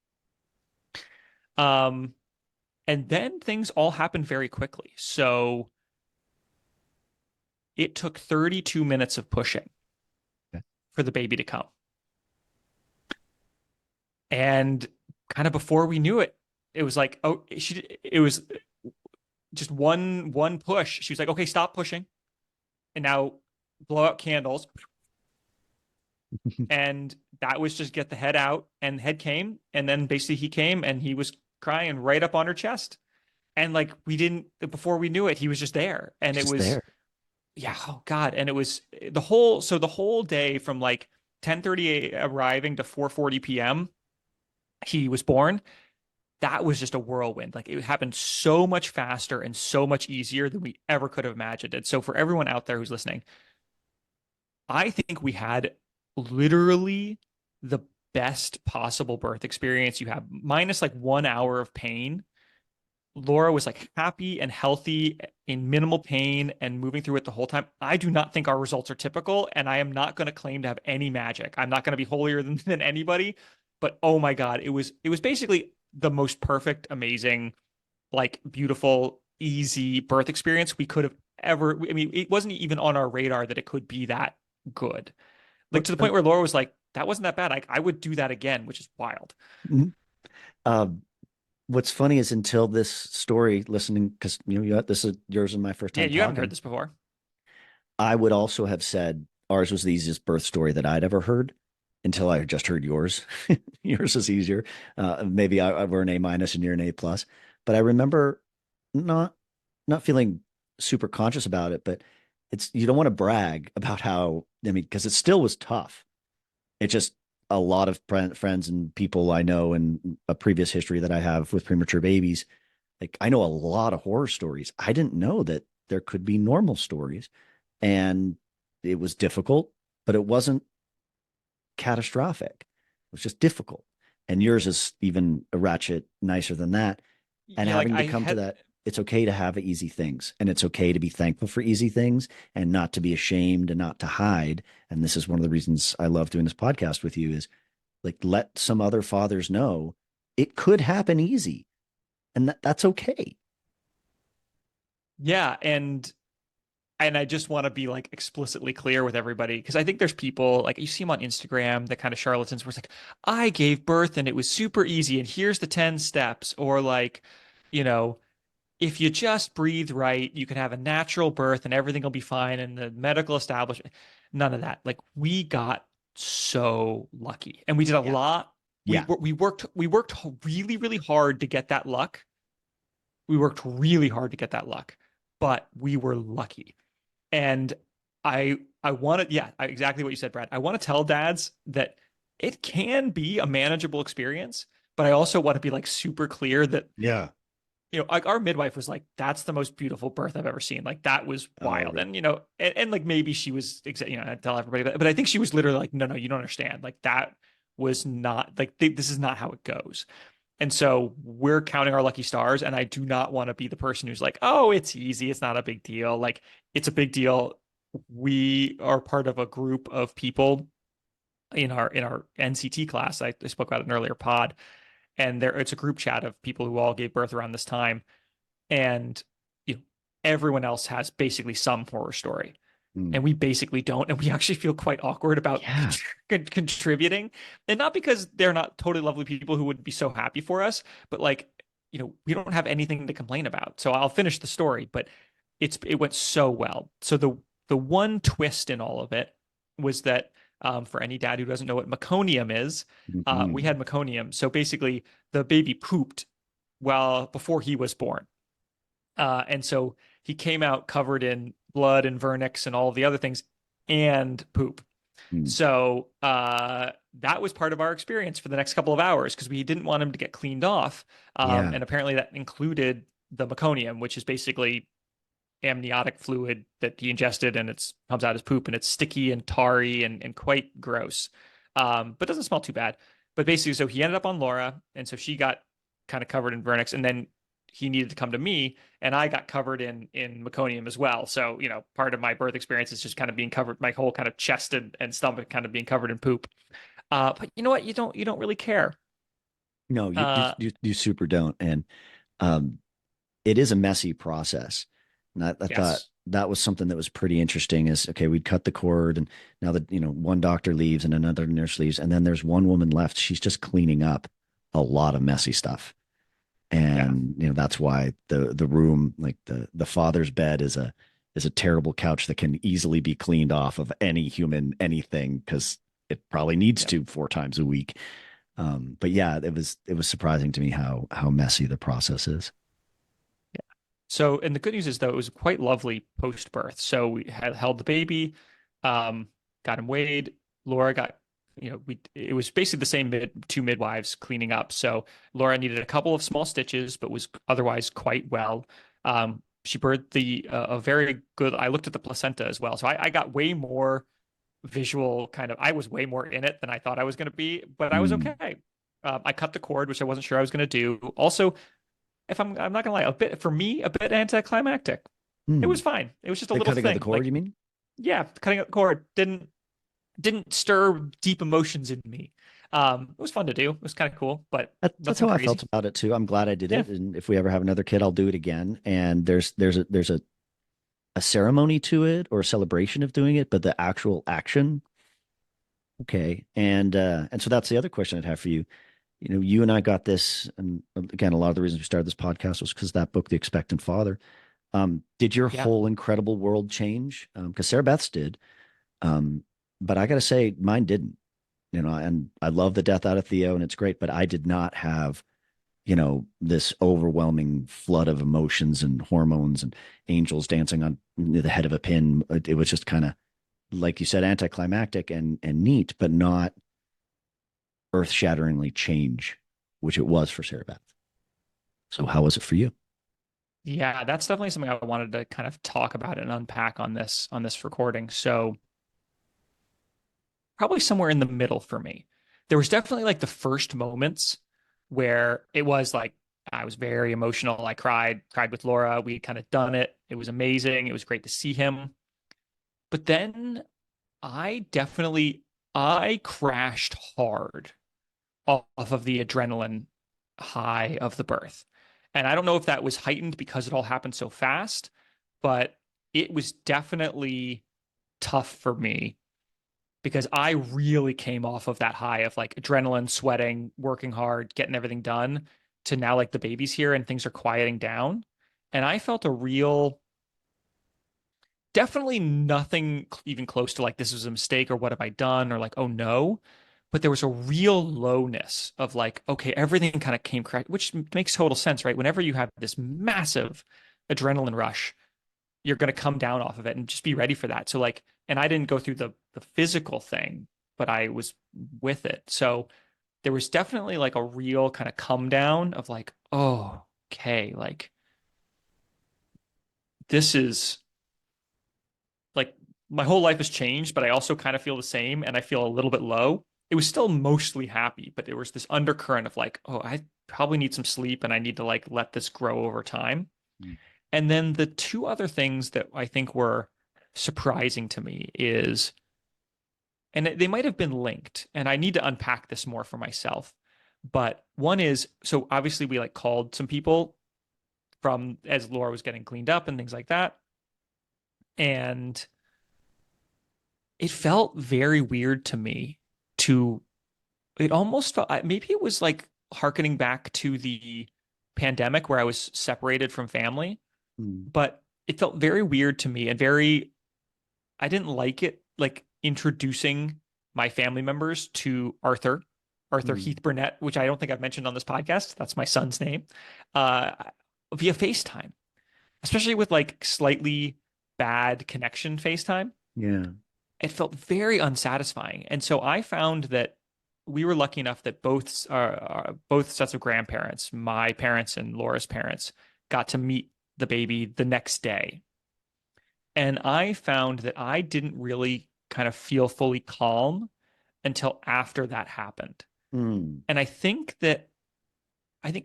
um and then things all happened very quickly. So it took 32 minutes of pushing Okay. for the baby to come, and kind of before we knew it, it was like, oh, it was just one push. She was like, okay, stop pushing, and now blow out candles. And that was just get the head out, and the head came, and then basically he came and he was crying right up on her chest. And like we didn't, before we knew it, he was just there. And it Just was, there. yeah, oh God. And it was the whole day from like 10:30 arriving to 4:40 p.m. he was born. That was just a whirlwind. Like it happened so much faster and so much easier than we ever could have imagined it. So for everyone out there who's listening, I think we had literally the best possible birth experience you have, minus like 1 hour of pain. Laura was like happy and healthy in minimal pain and moving through it the whole time. I do not think our results are typical, and I am not going to claim to have any magic. I'm not going to be holier than anybody, but oh my God, it was basically the most perfect, amazing, like beautiful, easy birth experience we could have ever. I mean, it wasn't even on our radar that it could be that good. Like What to the point where Laura was like, that wasn't that bad. I would do that again, which is wild. mhm. uh, what's funny is until this story, listening, because this is yours and my first Yeah, time you haven't heard talking, this before. I would also have said ours was the easiest birth story that I'd ever heard until I just heard yours. Yours is easier. Maybe I were an A minus and you're an A plus, but I remember not not feeling super conscious about it. But it's you don't want to brag about how I mean because it still was tough. It just a lot of friends and people I know and a previous history that I have with premature babies. Like I know a lot of horror stories. I didn't know that there could be normal stories, and it was difficult, but it wasn't catastrophic. It was just difficult. And yours is even a ratchet nicer than that. And Yeah, like having to I come to had that, it's okay to have easy things, and it's okay to be thankful for easy things and not to be ashamed and not to hide. And this is one of the reasons I love doing this podcast with you is like let some other fathers know it could happen easy, and that's okay. Yeah, and I just want to be like explicitly clear with everybody because I think there's people like you see them on Instagram, the kind of charlatans where it's like, I gave birth and it was super easy and here's the 10 steps. Or like, you know, if you just breathe right, you can have a natural birth and everything will be fine. And the medical establishment, none of that. Like we got so lucky and we did a Yeah. lot. Yeah. We worked really, really hard to get that luck. We worked really hard to get that luck, but we were lucky. And I want to, yeah, exactly what you said, Brad. I want to tell dads that it can be a manageable experience, but I also want to be like super clear that, Yeah. like our midwife was like, that's the most beautiful birth I've ever seen. Like that was Oh, wild. And, and like maybe she was, I tell everybody, but I think she was literally like, no, no, you don't understand. Like that was not like, this is not how it goes. And so we're counting our lucky stars. And I do not want to be the person who's like, oh, it's easy. It's not a big deal. Like, it's a big deal. We are part of a group of people in our NCT class. I spoke about it in an earlier pod. And it's a group chat of people who all gave birth around this time. And you know, everyone else has basically some horror story mm. and we basically don't. And we actually feel quite awkward about Yeah. contributing. And not because they're not totally lovely people who would be so happy for us, but like, we don't have anything to complain about. So I'll finish the story, but it went so well. So the one twist in all of it was that for any dad who doesn't know what meconium is, we Mm-hmm. had meconium. So basically, the baby pooped well before he was born. And so he came out covered in blood and vernix and all of the other things and poop. Mm. So that was part of our experience for the next couple of hours because we didn't want him to get cleaned off. Yeah. And apparently that included the meconium, which is basically amniotic fluid that he ingested and it comes out as poop and it's sticky and tarry and quite gross. But doesn't smell too bad. But basically, so he ended up on Laura, and so she got kind of covered in vernix, and then he needed to come to me, and I got covered in meconium as well. So, part of my birth experience is just kind of being covered, my whole kind of chest and stomach kind of being covered in poop. But you know what? You don't really care. No, you, you Uh, you you super don't. And um it is a messy process. And I thought yes. that was something that was pretty interesting is okay, we'd cut the cord and now that one doctor leaves and another nurse leaves, and then there's one woman left. She's just cleaning up a lot of messy stuff. Yeah. And that's why the room, like the father's bed is a terrible couch that can easily be cleaned off of any human anything because it probably needs Yeah. to 4 times a week. But yeah, it was surprising to me how messy the process is. So, and the good news is though, it was quite lovely post birth. So we had held the baby, um, got him weighed. Laura got it was basically the same two midwives cleaning up. So Laura needed a couple of small stitches, but was otherwise quite well. She birthed a very good. I looked at the placenta as well, so I got way more visual kind of. I was way more in it than I thought I was going to be, but I was Mm. okay. I cut the cord, which I wasn't sure I was going to do. Also, if I'm not gonna lie, a bit for me, a bit anticlimactic. It was Mm. fine. It was just a The little cutting of the thing. cord, Like, you mean? yeah, cutting out the cord didn't stir deep emotions in me. It was fun to do. It was kind of cool, but That's nothing how I felt crazy. about it too. I'm glad I did Yeah, it, and if we ever have another kid, I'll do it again. And there's a ceremony to it or a celebration of doing it, but the actual action, okay. And so that's the other question I'd have for you. You know, you and I got this, and again, a lot of the reasons we started this podcast was because that book, The Expectant Father. Did your yeah, whole incredible world change? Because Sarah Beth's did, um, but I got to say, mine didn't. You know, and I love the death out of Theo, and it's great, but I did not have, this overwhelming flood of emotions and hormones and angels dancing on the head of a pin. It was just kind of, like you said, anticlimactic and neat, but not earth shatteringly change, which it was for Sarah Beth. So how was it for you? yeah. That's definitely something I wanted to kind of talk about and unpack on this recording. So probably somewhere in the middle for me. There was definitely like the first moments where it was like I was very emotional. I cried with Laura. We had kind of done it. It was amazing. It was great to see him. But then I definitely I crashed hard off of the adrenaline high of the birth. And I don't know if that was heightened because it all happened so fast, but it was definitely tough for me because I really came off of that high of like adrenaline, sweating, working hard, getting everything done to now like the baby's here and things are quieting down. And I felt a real, definitely nothing even close to like this was a mistake or what have I done or like, oh no. But there was a real lowness of like, okay, everything kind of came correct, which makes total sense, right? Whenever you have this massive adrenaline rush, you're going to come down off of it and just be ready for that. So like, and I didn't go through the physical thing, but I was with it. So there was definitely like a real kind of come down of like, oh, okay, like this is like my whole life has changed, but I also kind of feel the same and I feel a little bit low. It was still mostly happy, but there was this undercurrent of like, oh, I probably need some sleep and I need to like let this grow over time. And then the two other things that I think were surprising to me is, and they might have been linked, and I need to unpack this more for myself. But one is, so obviously we like called some people from as Laura was getting cleaned up and things like that. And it felt very weird to me to, it almost felt, maybe it was like harkening back to the pandemic where I was separated from family, Mm. but it felt very weird to me and very I didn't like it, like introducing my family members to Arthur Mm. Heath Burnett, which I don't think I've mentioned on this podcast. That's my son's name, uh, via FaceTime, especially with like slightly bad connection FaceTime. Yeah. It felt very unsatisfying. And so I found that we were lucky enough that both sets of grandparents, my parents and Laura's parents, got to meet the baby the next day. And I found that I didn't really kind of feel fully calm until after that happened. Mm. And I think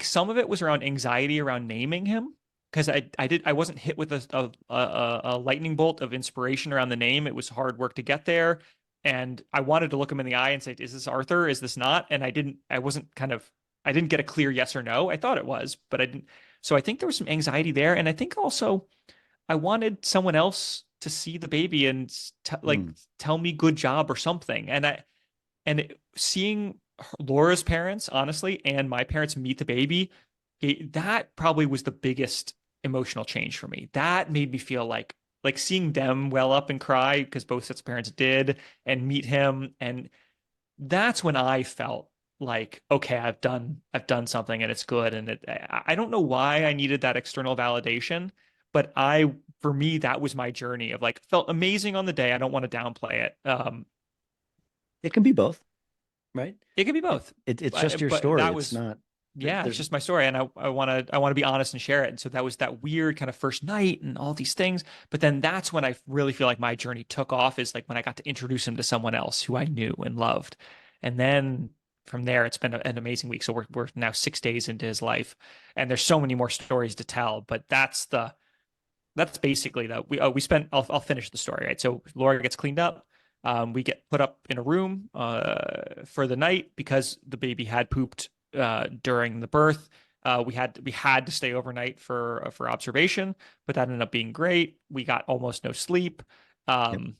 some of it was around anxiety around naming him because I wasn't hit with a lightning bolt of inspiration around the name. It was hard work to get there. And I wanted to look him in the eye and say, is this Arthur? Is this not? And I didn't get a clear yes or no. I thought it was, but I didn't. So I think there was some anxiety there. And I think also I wanted someone else to see the baby and like Mm. tell me good job or something. Seeing Laura's parents, honestly, and my parents meet the baby, that probably was the biggest emotional change for me. That made me feel like seeing them well up and cry because both sets of parents did and meet him and that's when I felt like, okay, I've done something and it's good. And I don't know why I needed that external validation, but for me, that was my journey of like, felt amazing on the day. I don't want to downplay it. It can be both. right? It could be It, both. it's just your But story. that It's was, not yeah, it's there's just my story, and I want to be honest and share it. And so that was that weird kind of first night and all these things. But then that's when I really feel like my journey took off, is like when I got to introduce him to someone else who I knew and loved. And then from there, it's been an amazing week. So we're now 6 days into his life, and there's so many more stories to tell. But that's basically that we spent. I'll finish the story, right? So Laura gets cleaned up. We get put up in a room for the night because the baby had pooped during the birth. We had to stay overnight for observation, but that ended up being great. We got almost no sleep. yep. Um,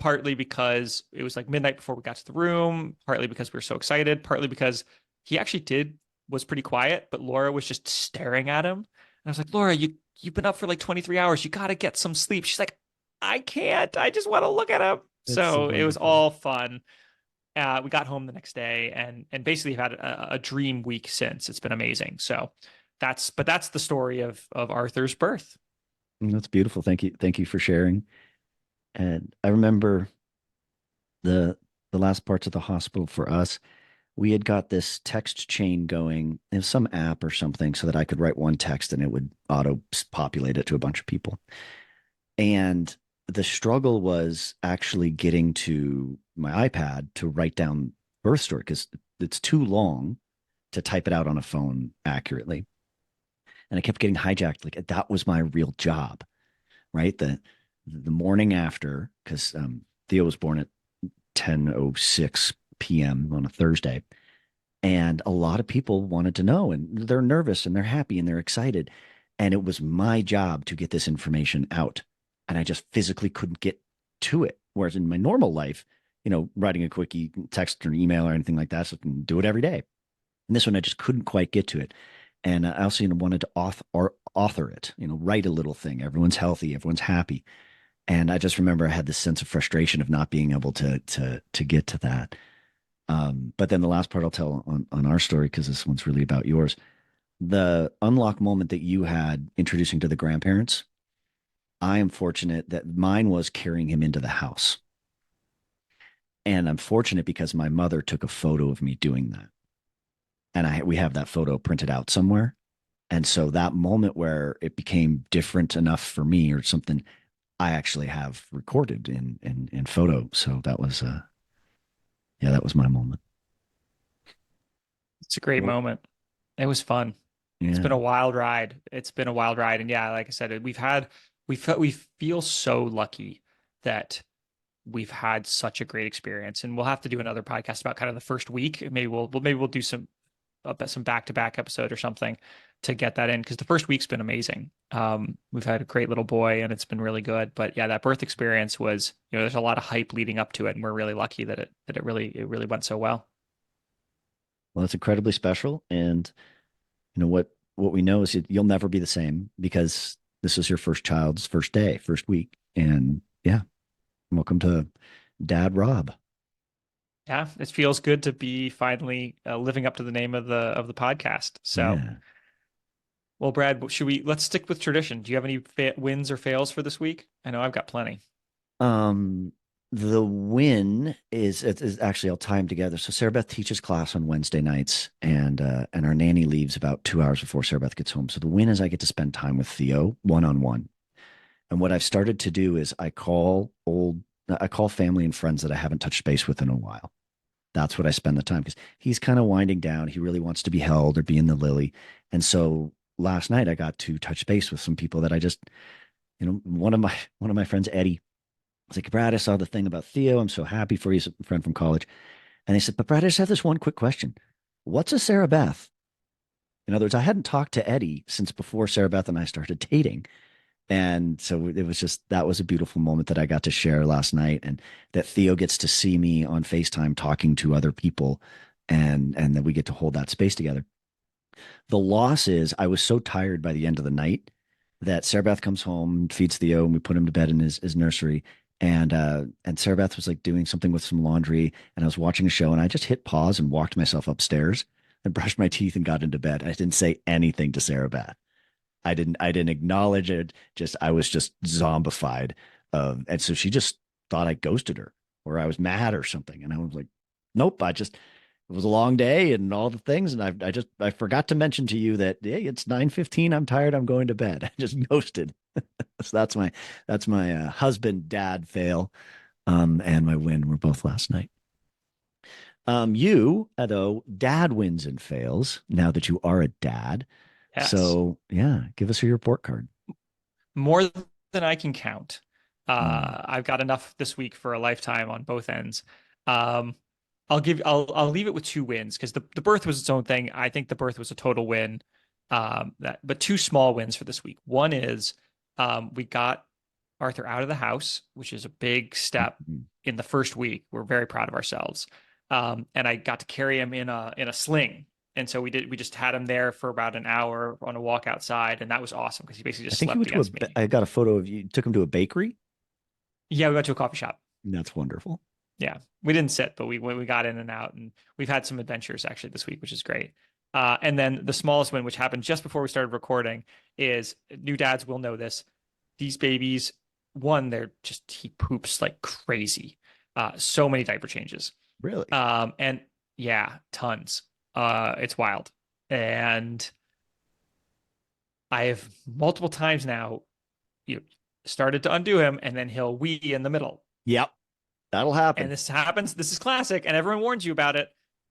Partly because it was like midnight before we got to the room, partly because we were so excited, partly because he actually did was pretty quiet, but Laura was just staring at him. And I was like, Laura, you've been up for like 23 hours. You got to get some sleep. She's like, I can't. I just want to look at him. It's so So it was wonderful. all fun. We got home the next day and basically have had a dream week since. It's been amazing. So that's the story of Arthur's birth. That's beautiful. Thank you for sharing. And I remember the the last parts of the hospital for us. We had got this text chain going. It was some app or something so that I could write one text and it would auto populate it to a bunch of people. And the struggle was actually getting to my iPad to write down birth story because it's too long to type it out on a phone accurately. And I kept getting hijacked. Like that was my real job, right? The morning after, because Theo was born at 10:06 p.m. on a Thursday. And a lot of people wanted to know, and they're nervous and they're happy and they're excited. And it was my job to get this information out. And I just physically couldn't get to it. Whereas in my normal life, writing a quick text or email or anything like that, so I can do it every day. And this one, I just couldn't quite get to it. And I also wanted to author it, write a little thing. Everyone's healthy, everyone's happy. And I just remember I had this sense of frustration of not being able to get to that. But then the last part I'll tell on our story, because this one's really about yours. The unlock moment that you had introducing to the grandparents, I am fortunate that mine was carrying him into the house. And I'm fortunate because my mother took a photo of me doing that. And we have that photo printed out somewhere. And so that moment where it became different enough for me or something, I actually have recorded in photo. So that was yeah, that was my moment. It's a great Well, moment. It was fun. It's yeah. been a wild ride. It's been a wild ride. And yeah, like I said, we feel so lucky that we've had such a great experience. And we'll have to do another podcast about kind of the first week. Maybe we'll do some back-to-back episode or something to get that in, because the first week's been amazing. We've had a great little boy and it's been really good. But yeah, that birth experience was, there's a lot of hype leading up to it, and we're really lucky that it really went so well. Well, it's incredibly special. And what we know is you'll never be the same because this is your first child's first day, first week. And yeah, welcome to Dad Rob. Yeah, it feels good to be finally living up to the name of the podcast. So, Yeah. well, Brad, let's stick with tradition. Do you have any wins or fails for this week? I know I've got plenty. Um, the win is actually I'll tie them together. So Sarah Beth teaches class on Wednesday nights, and our nanny leaves about 2 hours before Sarah Beth gets home. So the win is I get to spend time with Theo one on one. And what I've started to do is I call family and friends that I haven't touched base with in a while. That's what I spend the time because he's kind of winding down. He really wants to be held or be in the lily. And so last night I got to touch base with some people that I just, one of my friends, Eddie, was like, Brad, I saw the thing about Theo. I'm so happy for you. He's a friend from college. And he said, but Brad, I just have this one quick question. What's a Sarah Beth? In other words, I hadn't talked to Eddie since before Sarah Beth and I started dating. And so it was just, that was a beautiful moment that I got to share last night, and that Theo gets to see me on FaceTime talking to other people, and that we get to hold that space together. The loss is I was so tired by the end of the night that Sarah Beth comes home, feeds Theo, and we put him to bed in his nursery. And Sarah Beth was like doing something with some laundry, and I was watching a show, and I just hit pause and walked myself upstairs and brushed my teeth and got into bed. I didn't say anything to Sarah Beth. I didn't acknowledge it. Just I was just zombified. And so she just thought I ghosted her or I was mad or something. And I was like, Nope. It was a long day and all the things. And I forgot to mention to you that, hey, it's 9:15. I'm tired. I'm going to bed. I just ghosted. So that's my husband dad fail. And my win were both last night. You, though, dad wins and fails now that you are a dad. Yes. So yeah, give us your report card. More than I can count. Mm. I've got enough this week for a lifetime on both ends. Um, I'll leave it with two wins because the birth was its own thing. I think the birth was a total win. But two small wins for this week. One is we got Arthur out of the house, which is a big step Mm. in the first week. We're very proud of ourselves. And I got to carry him in a sling. And so we just had him there for about an hour on a walk outside, and that was awesome because he basically I just think you slept went to against me. I got a photo of you, took him to a bakery. Yeah, we went to a coffee shop. That's wonderful. Yeah, we didn't sit, but we got in and out, and we've had some adventures actually this week, which is great. And then the smallest win, which happened just before we started recording, is new dads will know this. These babies, one, they're just he poops like crazy. So many diaper changes. Really? And yeah, tons. It's wild. And I have multiple times now, you know, started to undo him, and then he'll wee in the middle. Yep. That'll And happen. this happens. This is classic, and everyone warns you about it.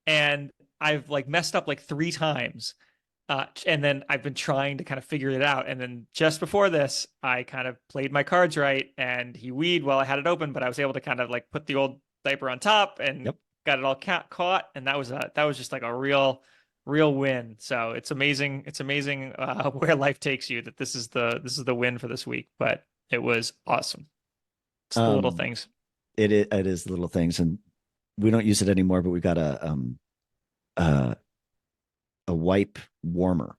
And I've like messed up like three times. And then I've been trying to kind of figure it out. And then just before this, I kind of played my cards right, and he weed while I had it open, but I was able to kind of like put the old diaper on top and Yep. got it all caught. And that was just like a real win. So it's amazing. It's amazing where life takes you. That this is the win for this week. But it was awesome. It's the little Um, things. it is little things, and we don't use it anymore, but we got uh, a wipe warmer.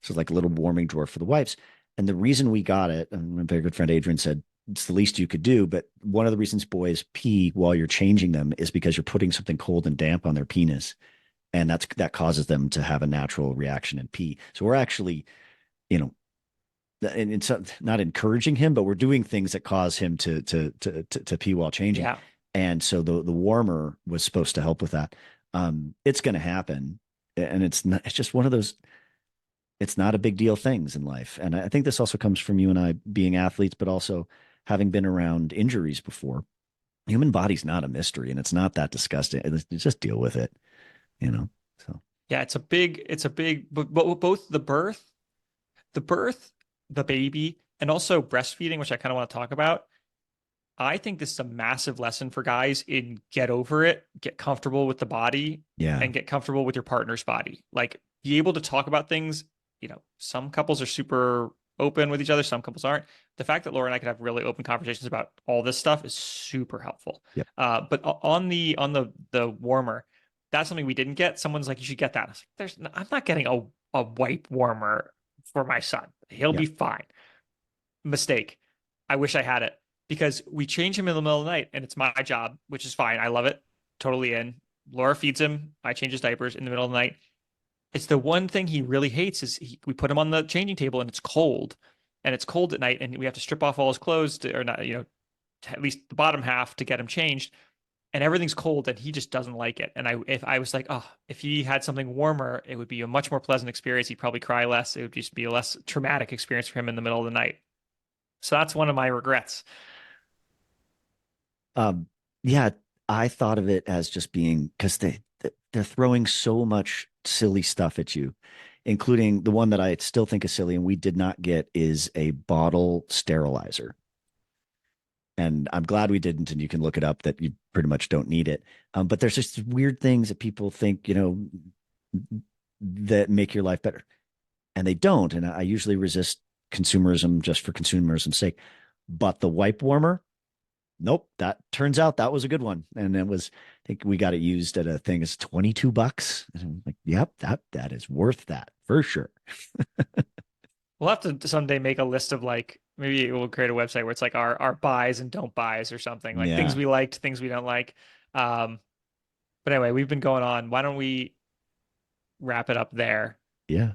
So it's like a little warming drawer for the wipes. And the reason we got it, and my very good friend Adrian said it's the least you could do, but one of the reasons boys pee while you're changing them is because you're putting something cold and damp on their penis, and that causes them to have a natural reaction and pee. So we're actually, you know, and it's not encouraging him, but we're doing things that cause him to pee while changing. Yeah. And so the warmer was supposed to help with that. It's going to happen, and it's not. It's just one of those. It's not a big deal things in life, and I think this also comes from you and I being athletes, but also having been around injuries before. Human body's not a mystery, and it's not that disgusting. Just deal with it, you know. So Yeah, it's a big, but both the birth, the baby, and also breastfeeding, which I kind of want to talk about. I think this is a massive lesson for guys in get over it, get comfortable with the body, yeah, and get comfortable with your partner's body. Like be able to talk about things. Some couples are super open with each other, some couples aren't. The fact that Laura and I can have really open conversations about all this stuff is super helpful. yep, But on the warmer, that's something we didn't get. Someone's like, you should get that. I was like, I'm not getting a wipe warmer for my son. He'll yep, be fine. Mistake. I wish I had it because we change him in the middle of the night and it's my job, which is fine. I love it. Totally in. Laura feeds him. I change his diapers in the middle of the night. It's the one thing he really hates is we put him on the changing table and it's cold, and it's cold at night, and we have to strip off all his clothes or not, at least the bottom half to get him changed, and everything's cold, and he just doesn't like it. And if I was like, oh, if he had something warmer, it would be a much more pleasant experience. He'd probably cry less. It would just be a less traumatic experience for him in the middle of the night. So that's one of my regrets. um, yeah. I thought of it as just being because they're throwing so much silly stuff at you, including the one that I still think is silly and we did not get is a bottle sterilizer. And I'm glad we didn't. And you can look it up that you pretty much don't need it. But there's just weird things that people think, that make your life better, and they don't. And I usually resist consumerism just for consumerism's sake. But the wipe warmer, nope. That turns out that was a good one, and it was. I think we got it used at a thing. It's $22, and I'm like, yep, that is worth that for sure. We'll have to someday make a list of like maybe we'll create a website where it's like our buys and don't buys or something like things Yeah, we liked, things we don't like. Um, but anyway, we've been going on. Why don't we wrap it up there yeah.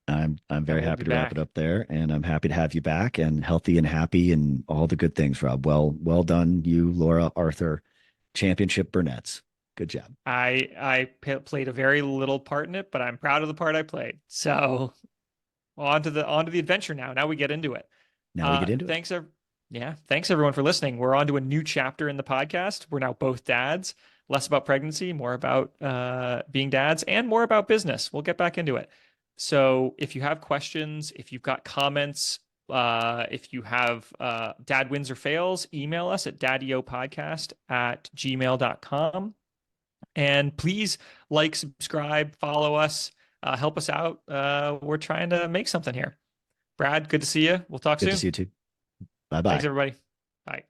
I'm and very we'll be happy to wrap it back. up there, and I'm happy to have you back and healthy and happy and all the good things, Rob. Well done, you, Laura, Arthur, championship brunettes. Good job. Played a very little part in it, but I'm proud of the part I played. So on to the adventure now. Now we get into it. Now we Uh, get into it. thanks, thanks everyone for listening. We're on to a new chapter in the podcast. We're now both dads, less about pregnancy, more about being dads, and more about business. We'll get back into it. So if you have questions, if you've got comments, if you have dad wins or fails, email us at daddyopodcast@gmail.com. And please like, subscribe, follow us, help us out. We're trying to make something here. Brad, good to see you. We'll talk Good to soon. see you too. Bye Thanks, bye. everybody. Bye.